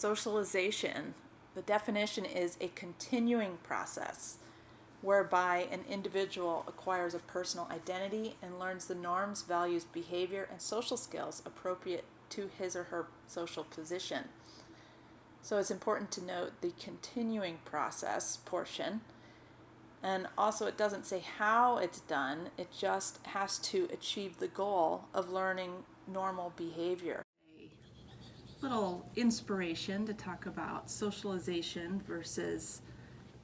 Socialization, the definition is a continuing process whereby an individual acquires a personal identity and learns the norms, values, behavior, and social skills appropriate to his or her social position. So it's important to note the continuing process portion. And also it doesn't say how it's done, it just has to achieve the goal of learning normal behavior. A little inspiration to talk about socialization versus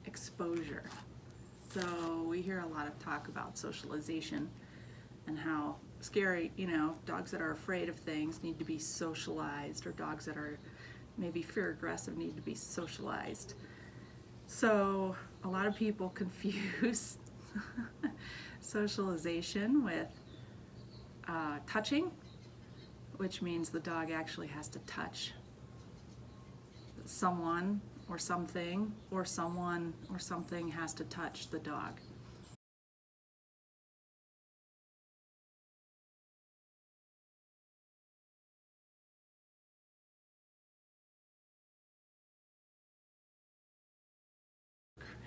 exposure. So we hear a lot of talk about socialization and how scary, dogs that are afraid of things need to be socialized, or dogs that are maybe fear aggressive need to be socialized. So a lot of people confuse socialization with touching, which means the dog actually has to touch someone or something, or someone or something has to touch the dog.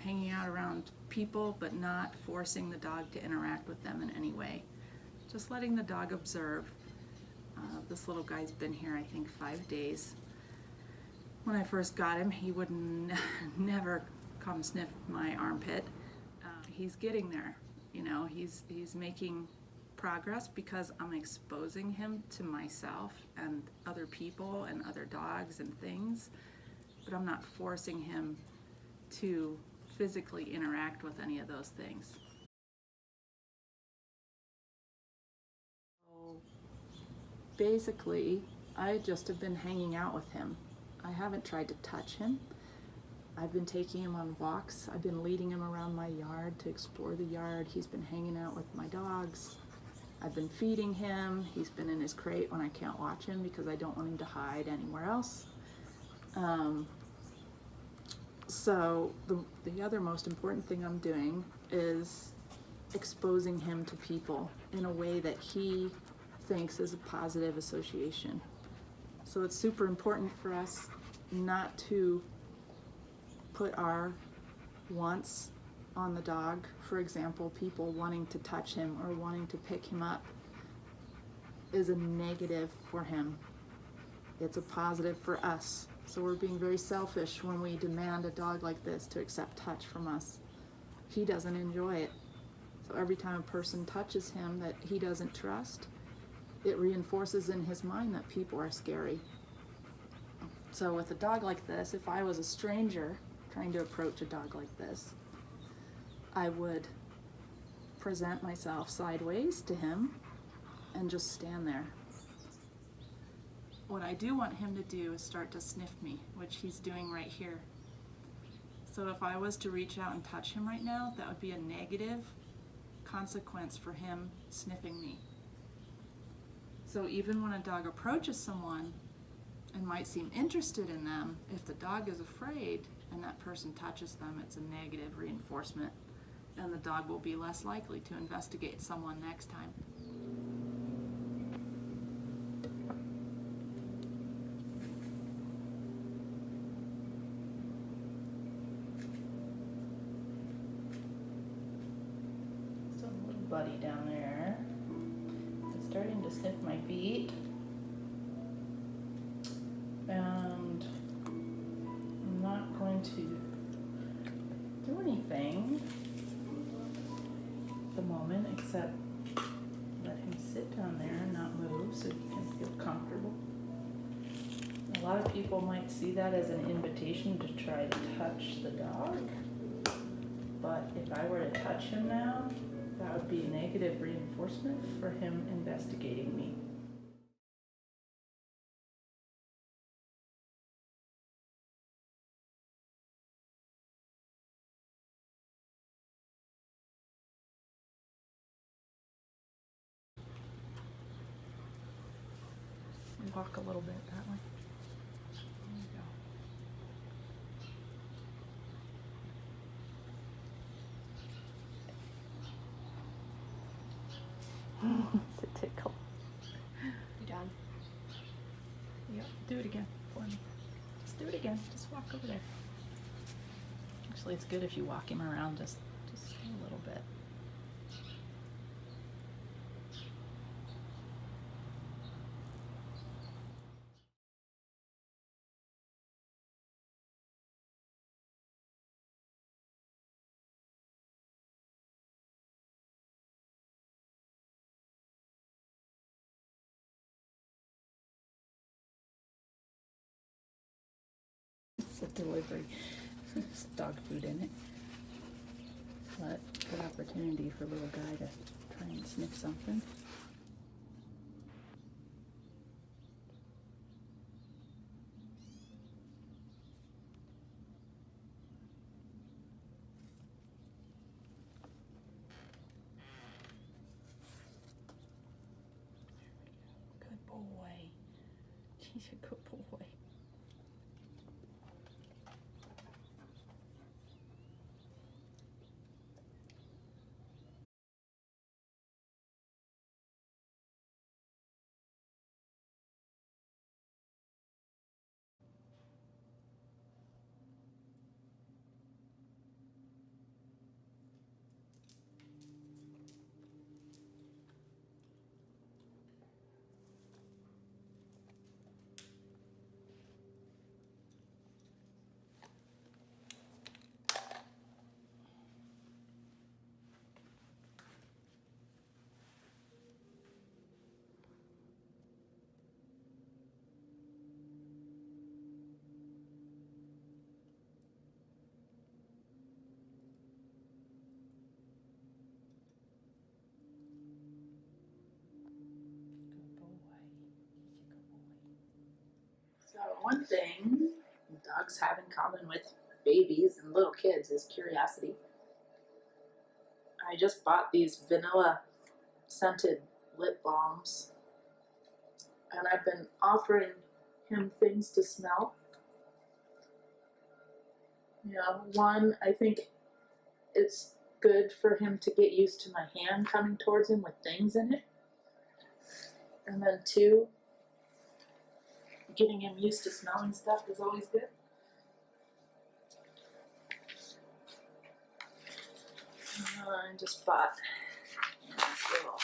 Hanging out around people, but not forcing the dog to interact with them in any way. Just letting the dog observe. This little guy's been here, I think, 5 days. When I first got him, he would never come sniff my armpit. He's getting there, he's making progress because I'm exposing him to myself and other people and other dogs and things, but I'm not forcing him to physically interact with any of those things. So basically, I just have been hanging out with him. I haven't tried to touch him. I've been taking him on walks. I've been leading him around my yard to explore the yard. He's been hanging out with my dogs. I've been feeding him. He's been in his crate when I can't watch him because I don't want him to hide anywhere else. So the other most important thing I'm doing is exposing him to people in a way that he thinks is a positive association. So it's super important for us not to put our wants on the dog. For example, people wanting to touch him or wanting to pick him up is a negative for him. It's a positive for us. So we're being very selfish when we demand a dog like this to accept touch from us. He doesn't enjoy it. So every time a person touches him that he doesn't trust, it reinforces in his mind that people are scary. So with a dog like this, if I was a stranger trying to approach a dog like this, I would present myself sideways to him and just stand there. What I do want him to do is start to sniff me, which he's doing right here. So if I was to reach out and touch him right now, that would be a negative consequence for him sniffing me. So even when a dog approaches someone and might seem interested in them, if the dog is afraid and that person touches them, it's a negative reinforcement, and the dog will be less likely to investigate someone next time. So little buddy down there is starting to sniff my feet. And I'm not going to do anything at the moment except let him sit down there and not move so he can feel comfortable. A lot of people might see that as an invitation to try to touch the dog, but if I were to touch him now, that would be a negative reinforcement for him investigating me. Walk a little bit that way. There you go. It's a tickle. You done? Yep. Do it again for me. Let's do do it again. Just walk over there. Actually, it's good if you walk him around just a little bit. It's a delivery. There's dog food in it. But good opportunity for little guy to try and sniff something. Good boy. He's a good boy. So one thing dogs have in common with babies and little kids is curiosity. I just bought these vanilla scented lip balms, and I've been offering him things to smell. You know, one, I think it's good for him to get used to my hand coming towards him with things in it. And then two, getting him used to smelling stuff is always good. I just bought this little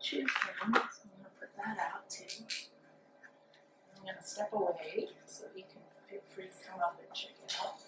chew thing, so I'm going to put that out too. I'm going to step away so he can feel free to come up and check it out.